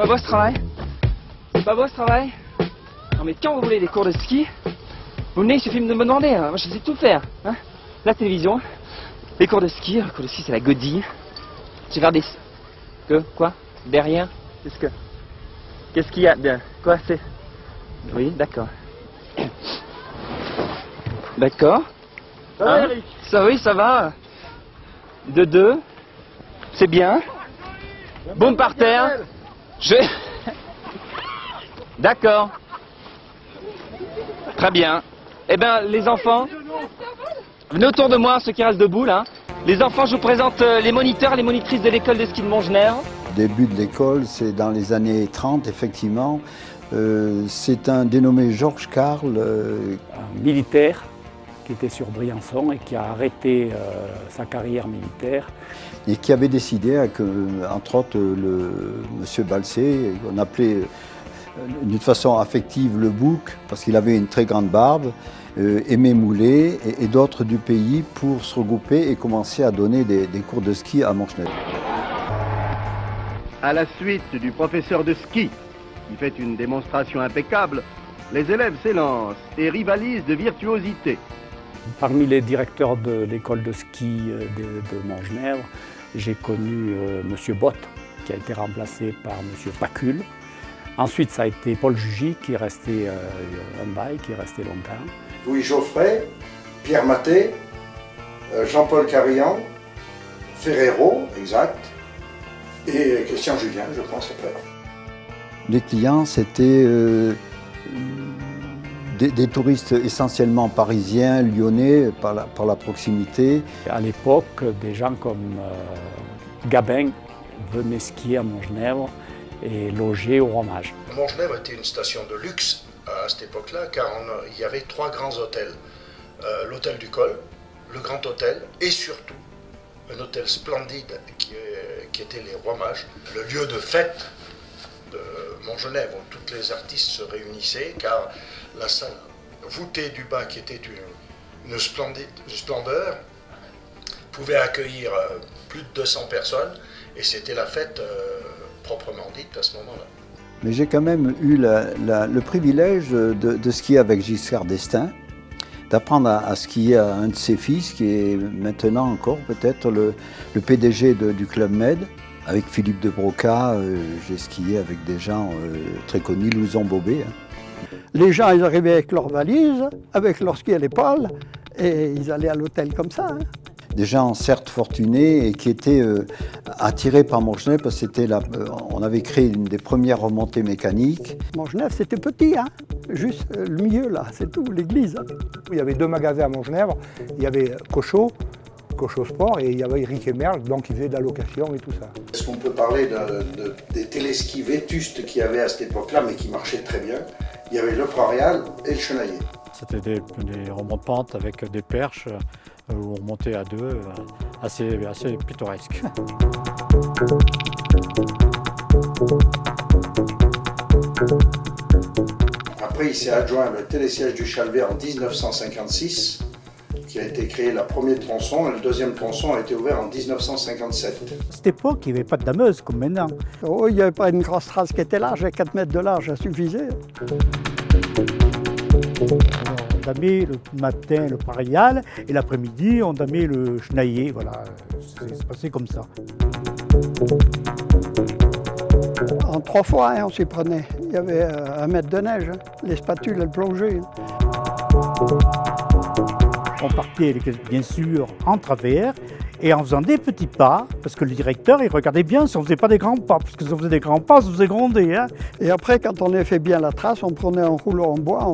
pas beau ce travail? C'est pas beau ce travail? Non mais quand vous voulez des cours de ski, vous venez, il suffit de me demander, hein. Moi je sais tout faire. Hein, la télévision, les cours de ski c'est la godille. Je vais faire des... Que? Quoi? Derrière? Qu'est-ce qu'il y a de... Quoi c'est... Oui, d'accord. D'accord. Ça va, Eric? Ça, oui, ça va. De deux. C'est bien. Boum par terre. Je... D'accord. Très bien. Eh bien, les enfants, venez autour de moi, ceux qui restent debout, là. Les enfants, je vous présente les moniteurs et les monitrices de l'école de ski de Montgenèvre. Début de l'école, c'est dans les années 30, effectivement. C'est un dénommé Georges Carl. Un militaire qui était sur Briançon et qui a arrêté sa carrière militaire. Et qui avait décidé, entre autres, monsieur Balsé, qu'on appelait d'une façon affective le bouc, parce qu'il avait une très grande barbe, Aimé Moulet et d'autres du pays pour se regrouper et commencer à donner des cours de ski à Montgenèvre. À la suite du professeur de ski, qui fait une démonstration impeccable, les élèves s'élancent et rivalisent de virtuosité. Parmi les directeurs de l'école de ski de Montgenèvre, j'ai connu M. Bott, qui a été remplacé par M. Pacul. Ensuite, ça a été Paul Jugy, qui est resté un bail, qui est resté longtemps. Louis Geoffrey, Pierre Maté, Jean-Paul Carillon, Ferrero, exact, et Christian Julien, je pense, après. Les clients, c'était des touristes essentiellement parisiens, lyonnais, par la proximité. À l'époque, des gens comme Gabin venaient skier à Montgenèvre et loger au Romage. Montgenèvre était une station de luxe à cette époque-là, car il y avait 3 grands hôtels. L'hôtel du Col, le Grand Hôtel et surtout un hôtel splendide qui était les Rois-Mages, le lieu de fête de Montgenèvre où tous les artistes se réunissaient, car la salle voûtée du bas, qui était une splendeur, pouvait accueillir plus de 200 personnes et c'était la fête proprement dite à ce moment-là. Mais j'ai quand même eu le privilège de skier avec Giscard d'Estaing, d'apprendre à skier à un de ses fils, qui est maintenant encore peut-être le PDG du Club Med. Avec Philippe de Broca, j'ai skié avec des gens très connus, Louison Bobet. Hein. Les gens, ils arrivaient avec leurs valises, avec leur ski à l'épaule, et ils allaient à l'hôtel comme ça. Hein. Des gens certes fortunés et qui étaient attirés par Montgenèvre parce que on avait créé une des premières remontées mécaniques. Montgenèvre, c'était petit, hein, juste le milieu là, c'est tout, l'église. Il y avait 2 magasins à Montgenèvre, il y avait Cochot Sport et il y avait Eric et Merle, donc ils faisaient de la location et tout ça. Est-ce qu'on peut parler des téléskis vétustes qu'il y avait à cette époque-là, mais qui marchaient très bien? Il y avait le Port-Réal et le Chenaillet. C'était des remontes-pentes avec des perches où on remontait à 2, assez pittoresque. Après, il s'est adjoint le télésiège du Chalvet en 1956, qui a été créé le premier tronçon, et le deuxième tronçon a été ouvert en 1957. À cette époque, il n'y avait pas de dameuse comme maintenant. Oh, il n'y avait pas une grosse trace qui était large, 4 mètres de large, ça suffisait. On damait le matin le Parial et l'après-midi, on damait le Chenaillet. Voilà, c'est passé comme ça. En 3 fois, hein, on s'y prenait. Il y avait 1 mètre de neige, hein. Les spatules, elles plongeaient. On partait bien sûr en travers et en faisant des petits pas, parce que le directeur il regardait bien si on ne faisait pas des grands pas, parce que si on faisait des grands pas, ça faisait gronder. Hein. Et après, quand on avait fait bien la trace, on prenait un rouleau en bois,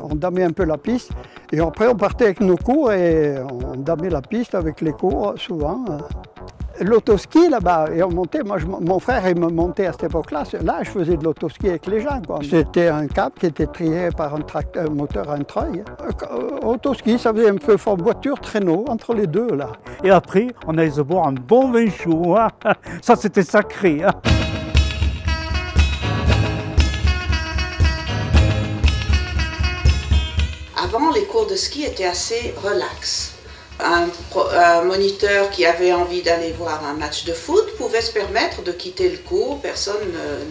on damait un peu la piste, et après on partait avec nos cours et on damait la piste avec les cours souvent. L'autoski là-bas, et on montait, mon frère il me montait à cette époque-là, là je faisais de l'autoski avec les gens. C'était un câble qui était trié par un moteur à un treuil. Autoski, ça faisait un peu forme voiture, traîneau, entre les deux là. Et après, on allait se boire un bon vin chaud, hein. Ça c'était sacré. Hein. Avant, les cours de ski étaient assez relax. Un moniteur qui avait envie d'aller voir un match de foot pouvait se permettre de quitter le cours, personne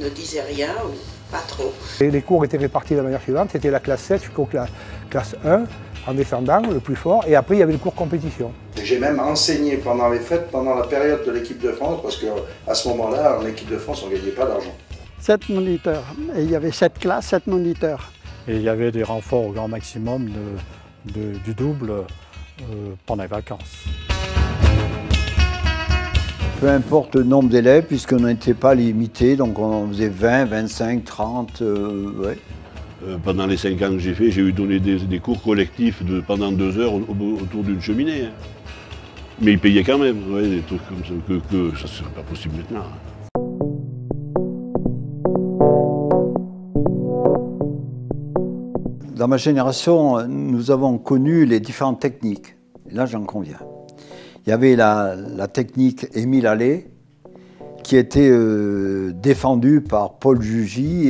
ne disait rien ou pas trop. Et les cours étaient répartis de la manière suivante, c'était la classe 7 jusqu'au classe 1, en descendant, le plus fort, et après il y avait le cours compétition. J'ai même enseigné pendant les fêtes, pendant la période de l'équipe de France, parce qu'à ce moment-là, en équipe de France, on ne gagnait pas d'argent. 7 moniteurs, et il y avait 7 classes, 7 moniteurs. Et il y avait des renforts au grand maximum du double pendant les vacances. Peu importe le nombre d'élèves, puisqu'on n'était pas limité, donc on faisait 20, 25, 30, ouais. Pendant les 5 ans que j'ai fait, j'ai eu donné des cours collectifs pendant 2 heures autour d'une cheminée. Hein. Mais ils payaient quand même, ouais, des trucs comme ça, que ça ne serait pas possible maintenant. Dans ma génération, nous avons connu les différentes techniques. Là, j'en conviens. Il y avait la technique Émile Allais, qui était défendue par Paul Jugy,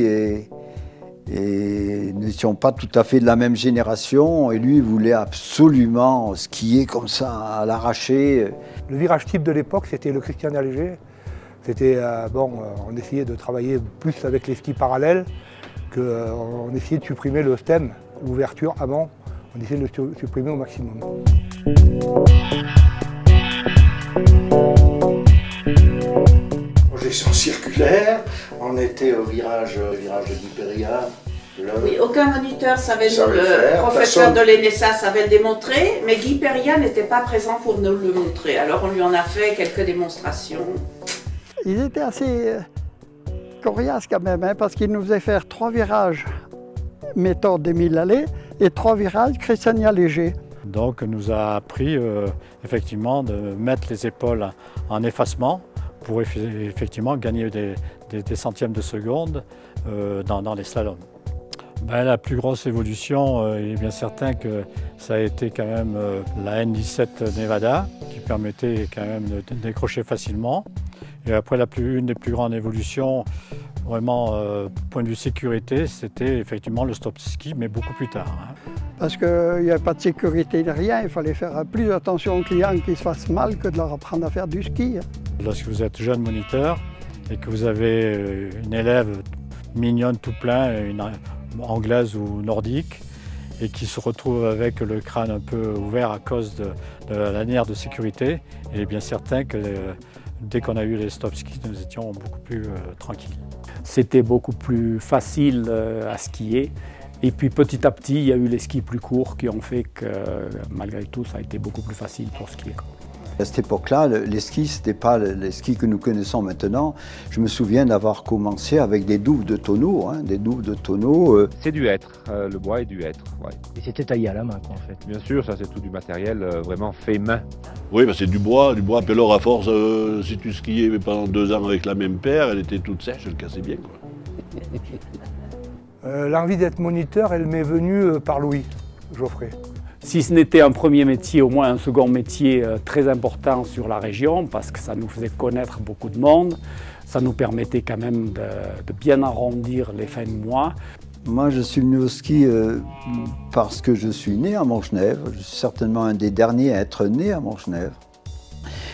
et nous n'étions pas tout à fait de la même génération, et lui voulait absolument skier comme ça, à l'arraché. Le virage type de l'époque, c'était le Christian Allégé. C'était, on essayait de travailler plus avec les skis parallèles, qu'on essayait de supprimer le stem, l'ouverture avant, on essayait de le supprimer au maximum. Projection circulaire, on était au virage de Guiperia. Oui, aucun moniteur savait le professeur de l'ENESA savait le démontrer, mais Guy Perria n'était pas présent pour nous le montrer. Alors on lui en a fait quelques démonstrations. Ils étaient assez coriaces quand même, hein, parce qu'ils nous faisaient faire 3 virages méthode Émile Allais et 3 virages Christian Allégé. Donc on nous a appris effectivement de mettre les épaules en effacement pour effectivement gagner des centièmes de seconde dans les slaloms. Ben, la plus grosse évolution, il est bien certain que ça a été quand même la N17 Nevada qui permettait quand même de décrocher facilement. Et après, une des plus grandes évolutions, vraiment, point de vue sécurité, c'était effectivement le stop ski, mais beaucoup plus tard. Hein. Parce qu'il n'y avait pas de sécurité ni rien, il fallait faire plus attention aux clients qui se fassent mal que de leur apprendre à faire du ski. Lorsque vous êtes jeune moniteur et que vous avez une élève mignonne tout plein, une anglaise ou nordique, et qui se retrouve avec le crâne un peu ouvert à cause de la lanière de sécurité, il est bien certain que dès qu'on a eu les stop skis, nous étions beaucoup plus tranquilles. C'était beaucoup plus facile à skier. Et puis petit à petit, il y a eu les skis plus courts qui ont fait que malgré tout, ça a été beaucoup plus facile pour skier. À cette époque-là, les skis, ce n'était pas les skis que nous connaissons maintenant. Je me souviens d'avoir commencé avec des douves de tonneaux. Hein, des douves de tonneaux. C'est du hêtre, le bois est du hêtre. Ouais. Et c'était taillé à la main, quoi, en fait. Bien sûr, ça c'est tout du matériel vraiment fait main. Oui, bah, c'est du bois. Puis alors à force, si tu skiais pendant 2 ans avec la même paire, elle était toute sèche, elle cassait bien, quoi. L'envie d'être moniteur, elle m'est venue par Louis Geoffrey. Si ce n'était un premier métier, au moins un second métier très important sur la région, parce que ça nous faisait connaître beaucoup de monde, ça nous permettait quand même de bien arrondir les fins de mois. Moi, je suis venu au ski parce que je suis né à Montgenèvre. Je suis certainement un des derniers à être né à Montgenèvre.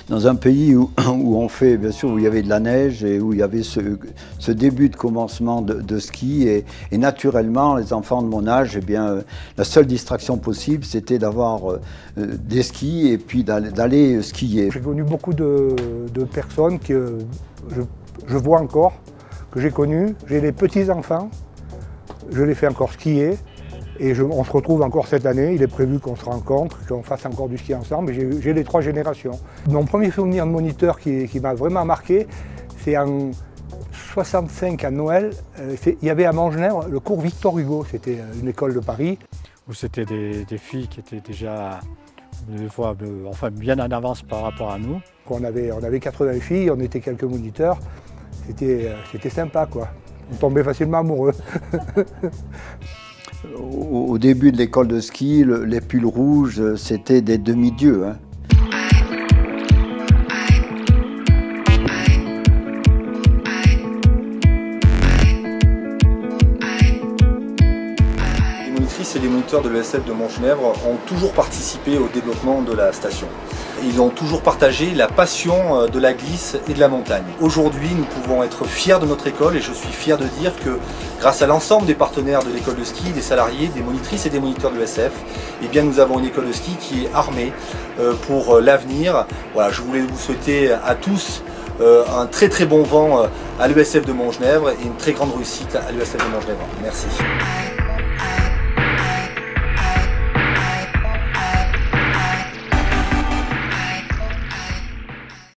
Dans un pays où on fait, bien sûr, où il y avait de la neige et où il y avait ce début de commencement de ski. Et naturellement, les enfants de mon âge, eh bien, la seule distraction possible, c'était d'avoir des skis et puis d'aller skier. J'ai connu beaucoup de personnes que je vois encore, que j'ai connues. J'ai des petits-enfants, je les fais encore skier. Et on se retrouve encore cette année, il est prévu qu'on se rencontre, qu'on fasse encore du ski ensemble. J'ai les 3 générations. Mon premier souvenir de moniteur qui m'a vraiment marqué, c'est en 65 à Noël. Il y avait à Montgenèvre le cours Victor Hugo, c'était une école de Paris. Où c'était des filles qui étaient déjà des fois, bien en avance par rapport à nous. On avait 80 filles, on était quelques moniteurs. C'était sympa, quoi. On tombait facilement amoureux. Au début de l'école de ski, les pulls rouges, c'était des demi-dieux. Hein. Les monitrices et les moniteurs moniteurs de l'ESF de Montgenèvre ont toujours participé au développement de la station. Ils ont toujours partagé la passion de la glisse et de la montagne. Aujourd'hui, nous pouvons être fiers de notre école et je suis fier de dire que grâce à l'ensemble des partenaires de l'école de ski, des salariés, des monitrices et des moniteurs de l'ESF, eh bien, nous avons une école de ski qui est armée pour l'avenir. Voilà, je voulais vous souhaiter à tous un très très bon vent à l'ESF de Montgenèvre et une très grande réussite à l'ESF de Montgenèvre. Merci.